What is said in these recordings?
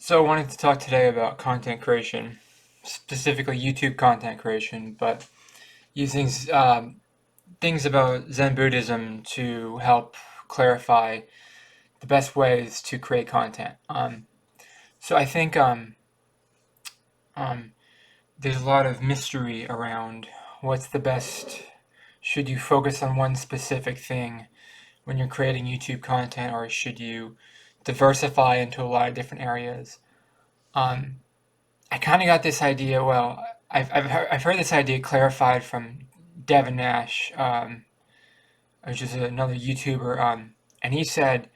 So I wanted to talk today about content creation, specifically YouTube content creation, but using things about Zen Buddhism to help clarify the best ways to create content. So I think um, there's a lot of mystery around what's the best. Should you focus on one specific thing when you're creating YouTube content, or should you diversify into a lot of different areas? Um, I kind of got this idea. Well, I've heard this idea clarified from Devin Nash, which is another YouTuber, and he said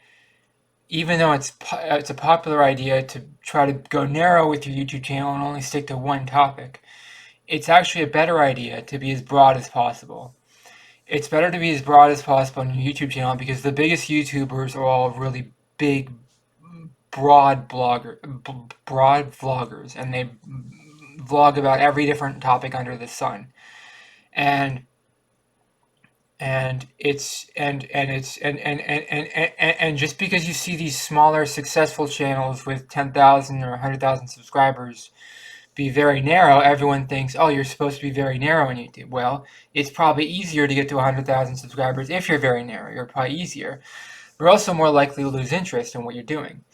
even though it's a popular idea to try to go narrow with your YouTube channel and only stick to one topic, it's actually a better idea to be as broad as possible. It's better to be as broad as possible on your YouTube channel because the biggest YouTubers are all really big, broad vloggers, and they vlog about every different topic under the sun. And and just because you see these smaller successful channels with 10,000 or 100,000 subscribers be very narrow, everyone thinks, oh, you're supposed to be very narrow on YouTube. Well, it's probably easier to get to 100,000 subscribers if you're very narrow. You're probably easier. You're also more likely to lose interest in what you're doing.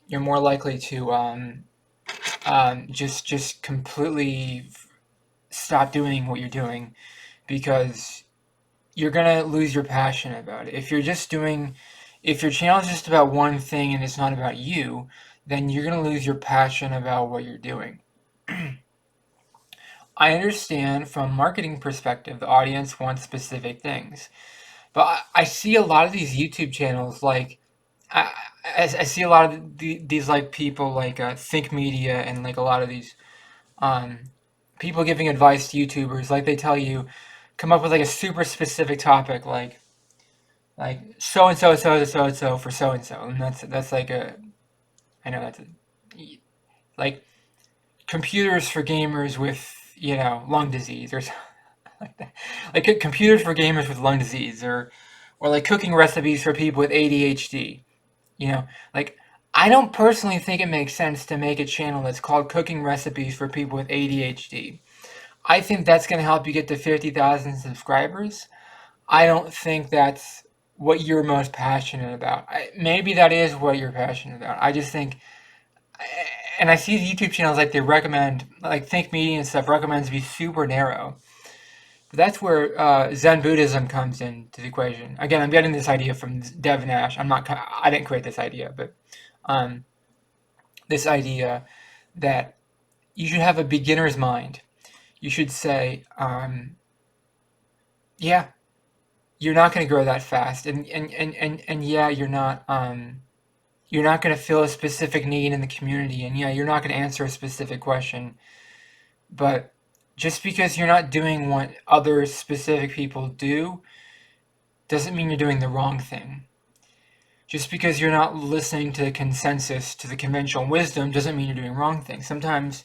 You're more likely to just completely stop doing what you're doing because you're gonna lose your passion about it. If your channel is just about one thing and it's not about you, then you're gonna lose your passion about what you're doing. I understand from marketing perspective, the audience wants specific things, but I see a lot of these YouTube channels like I, I see a lot of these like people like Think Media and like a lot of these um, people giving advice to YouTubers. Like they tell you, come up with like a super specific topic, like so and so, so and so for so and so, and that's like a I know that's like computers for gamers with lung disease or something like that. Like computers for gamers with lung disease, or like cooking recipes for people with ADHD. You know, like I don't personally think it makes sense to make a channel that's called cooking recipes for people with ADHD. I think that's going to help you get to 50,000 subscribers. I don't think that's what you're most passionate about. Maybe that is what you're passionate about. I just think, and I see YouTube channels like they recommend, like Think Media and stuff recommends be super narrow. But that's where Zen Buddhism comes into the equation. Again, I'm getting this idea from Dev Nash. I didn't create this idea, but um, this idea that you should have a beginner's mind. You should say, yeah, you're not going to grow that fast, and yeah, you're not going to fill a specific need in the community, and yeah, you're not going to answer a specific question. But just because you're not doing what other specific people do doesn't mean you're doing the wrong thing. Just because you're not listening to the consensus, to the conventional wisdom, doesn't mean you're doing wrong things. Sometimes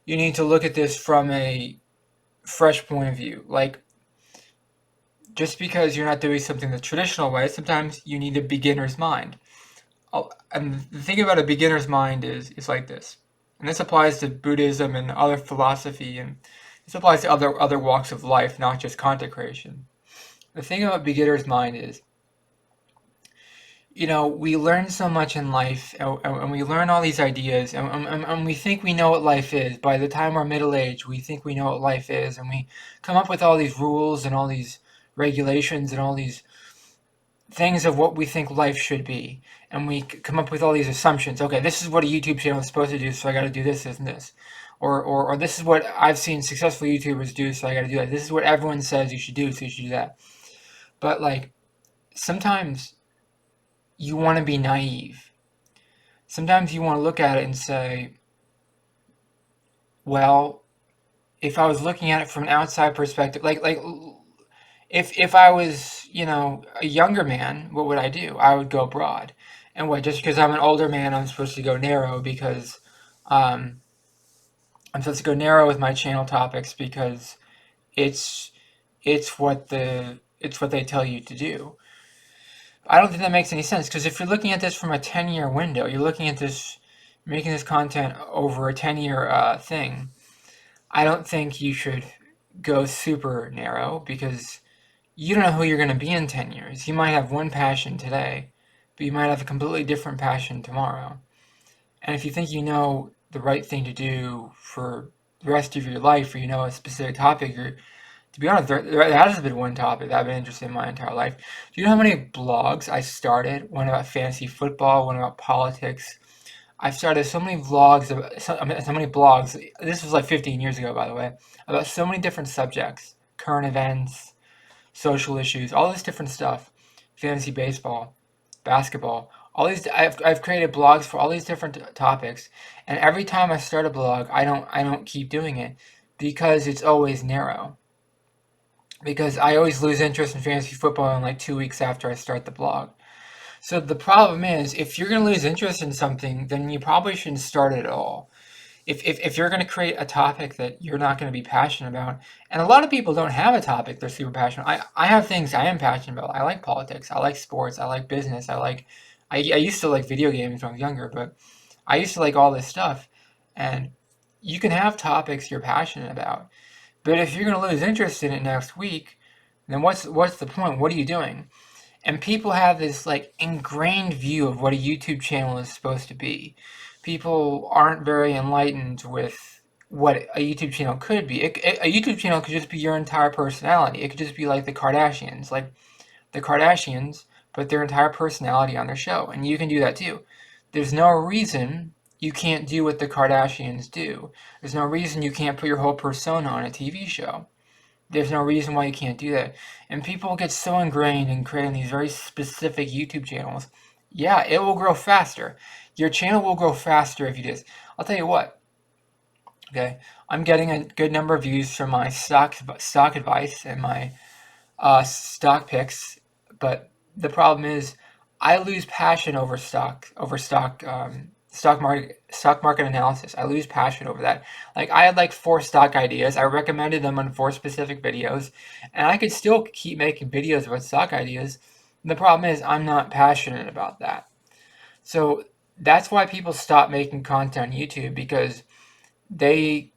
you need to look at this from a fresh point of view. Like, just because you're not doing something the traditional way, sometimes you need a beginner's mind. And the thing about a beginner's mind is like this, and this applies to Buddhism and other philosophy, and this applies to other walks of life, not just content creation. The thing about beginner's mind is, we learn so much in life, and we learn all these ideas, and we think we know what life is. By the time we're middle aged, we think we know what life is, and we come up with all these rules and all these regulations and all these things of what we think life should be. And we come up with all these assumptions. Okay, this is what a YouTube channel is supposed to do, so I got to do this, this, and this. Or this is what I've seen successful YouTubers do, so I got to do that. This is what everyone says you should do, so you should do that. But like, sometimes you want to be naive. Sometimes you want to look at it and say, well, if I was looking at it from an outside perspective, like if I was, a younger man, what would I do? I would go broad. And what, just because I'm an older man, I'm supposed to go narrow because um, I'm supposed to go narrow with my channel topics because it's it's what they tell you to do. I don't think that makes any sense because if you're looking at this from a 10-year window, you're looking at this making this content over a 10-year thing, I don't think you should go super narrow because you don't know who you're going to be in 10 years. You might have one passion today, but you might have a completely different passion tomorrow. And if you think you know the right thing to do for the rest of your life, or you know a specific topic, or to be honest, there hasn't been one topic that I've been interested in my entire life. Do you know how many blogs I started? One about fantasy football, one about politics. I've started so many vlogs, so many blogs. This was like 15 years ago, by the way, about so many different subjects, current events, social issues, all this different stuff, fantasy baseball, basketball, all these. I've created blogs for all these different topics, and every time I start a blog, I don't keep doing it because it's always narrow. Because I always lose interest in fantasy football in like 2 weeks after I start the blog. So the problem is, if you're going to lose interest in something, then you probably shouldn't start it at all. If you're going to create a topic that you're not going to be passionate about, and a lot of people don't have a topic they're super passionate. I have things I am passionate about. I like politics. I like sports. I like business. I used to like video games when I was younger, but I used to like all this stuff. And you can have topics you're passionate about, but if you're going to lose interest in it next week, then what's the point? What are you doing? And people have this like ingrained view of what a YouTube channel is supposed to be. People aren't very enlightened with what a YouTube channel could be. A YouTube channel could just be your entire personality. It could just be like the Kardashians. Like the Kardashians put their entire personality on their show, and you can do that too. There's no reason you can't do what the Kardashians do. There's no reason you can't put your whole persona on a TV show. There's no reason why you can't do that. And people get so ingrained in creating these very specific YouTube channels. Yeah, it will grow faster. Your channel will grow faster if you do this. I'll tell you what. Okay, I'm getting a good number of views from my stock advice and my stock picks, but the problem is I lose passion over stock market analysis. I lose passion over that. Like I had like 4 stock ideas. I recommended them on 4 specific videos, and I could still keep making videos about stock ideas. The problem is I'm not passionate about that. So that's why people stop making content on YouTube because they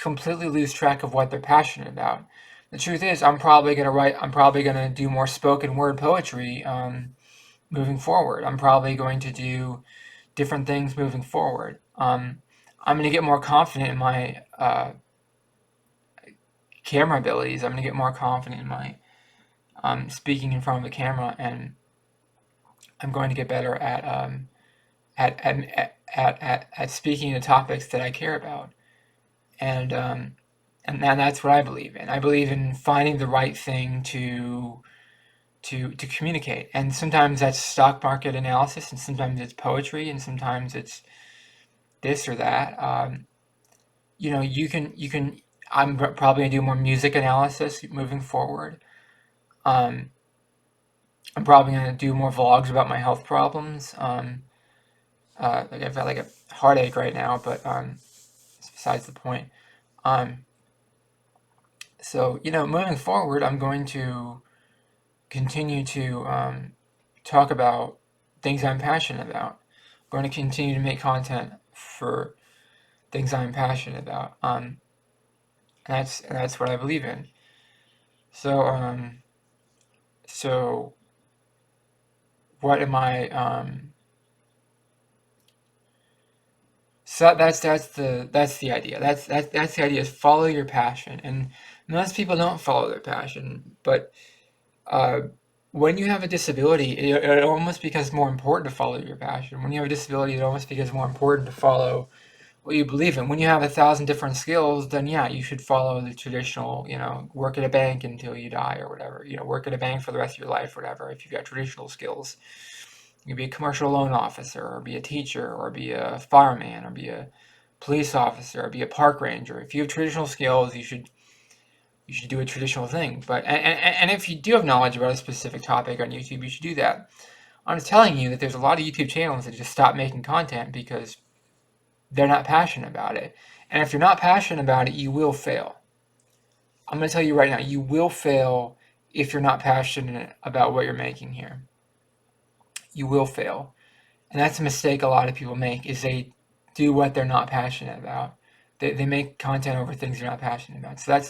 completely lose track of what they're passionate about. The truth is, I'm probably gonna do more spoken word poetry moving forward. I'm probably going to do different things moving forward. I'm gonna get more confident in my camera abilities. I'm gonna get more confident in my speaking in front of the camera, and I'm going to get better at speaking to topics that I care about. And that's what I believe in. I believe in finding the right thing to communicate. And sometimes that's stock market analysis, and sometimes it's poetry, and sometimes it's this or that. You can. I'm probably gonna do more music analysis moving forward. Um, I'm probably gonna do more vlogs about my health problems. Like I've got like a heartache right now, but it's besides the point. Um, so moving forward, I'm going to continue to talk about things I'm passionate about. I'm going to continue to make content for things I'm passionate about. And that's what I believe in. So so what am I? So that's the idea. That's the idea is follow your passion. And most people don't follow their passion, but uh, when you have a disability, it almost becomes more important to follow your passion. When you have a disability, it almost becomes more important to follow what you believe in. When you have 1,000 different skills, then yeah, you should follow the traditional, work at a bank until you die or whatever. Work at a bank for the rest of your life, or whatever. If you've got traditional skills, you can be a commercial loan officer, or be a teacher, or be a fireman, or be a police officer, or be a park ranger. If you have traditional skills, you should do a traditional thing. But and if you do have knowledge about a specific topic on YouTube, you should do that. I'm just telling you that there's a lot of YouTube channels that just stop making content because they're not passionate about it. And if you're not passionate about it, you will fail. I'm going to tell you right now, you will fail if you're not passionate about what you're making here. You will fail. And that's a mistake a lot of people make is they do what they're not passionate about. They make content over things they're not passionate about. So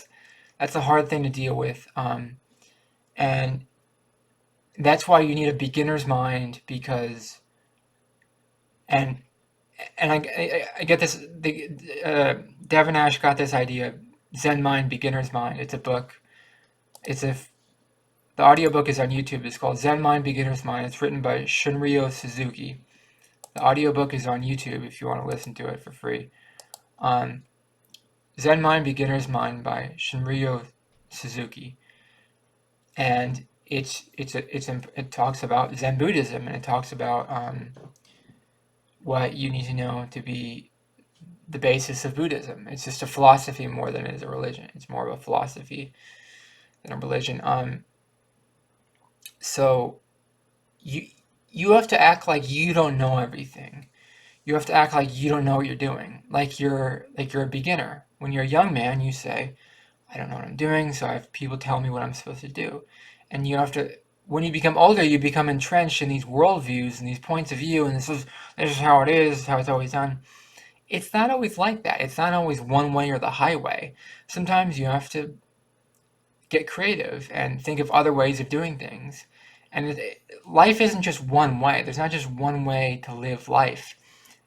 that's a hard thing to deal with. And that's why you need a beginner's mind, because and I get this. Devin Ash got this idea. Zen Mind, Beginner's Mind. It's a book. It's a The audiobook is on YouTube. It's called Zen Mind, Beginner's Mind. It's written by Shunryo Suzuki. The audiobook is on YouTube if you want to listen to it for free. Zen Mind, Beginner's Mind by Shunryo Suzuki, and it talks about Zen Buddhism, and it talks about what you need to know to be the basis of Buddhism. It's just a philosophy more than it is a religion. It's more of a philosophy than a religion. So you have to act like you don't know everything. You have to act like you don't know what you're doing. Like you're a beginner. When you're a young man, you say, I don't know what I'm doing, so I have people tell me what I'm supposed to do. And you have to, when you become older, you become entrenched in these worldviews and these points of view, and this is how it is, this is how it's always done. It's not always like that. It's not always one way or the highway. Sometimes you have to get creative and think of other ways of doing things. And life isn't just one way. There's not just one way to live life.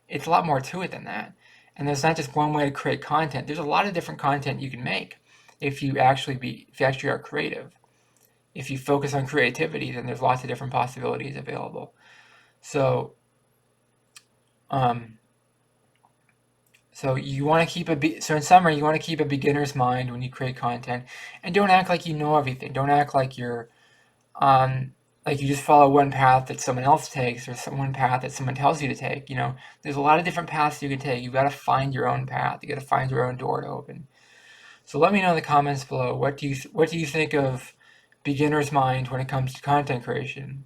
It's a lot more to it than that. And there's not just one way to create content. There's a lot of different content you can make if you actually are creative. If you focus on creativity, then there's lots of different possibilities available. So, you want to so in summary, you want to keep a beginner's mind when you create content, and don't act like you know everything. Don't act like you're like you just follow one path that someone else takes, or one path that someone tells you to take. There's a lot of different paths you can take. You've got to find your own path. You got to find your own door to open. So let me know in the comments below, what do you think of beginner's mind when it comes to content creation?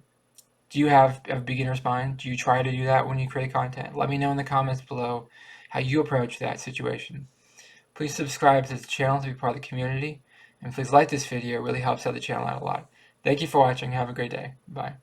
Do you have a beginner's mind? Do you try to do that when you create content? Let me know in the comments below how you approach that situation. Please subscribe to the channel to be part of the community, and please like this video. It really helps out the channel out a lot. Thank you for watching. Have a great day. Bye.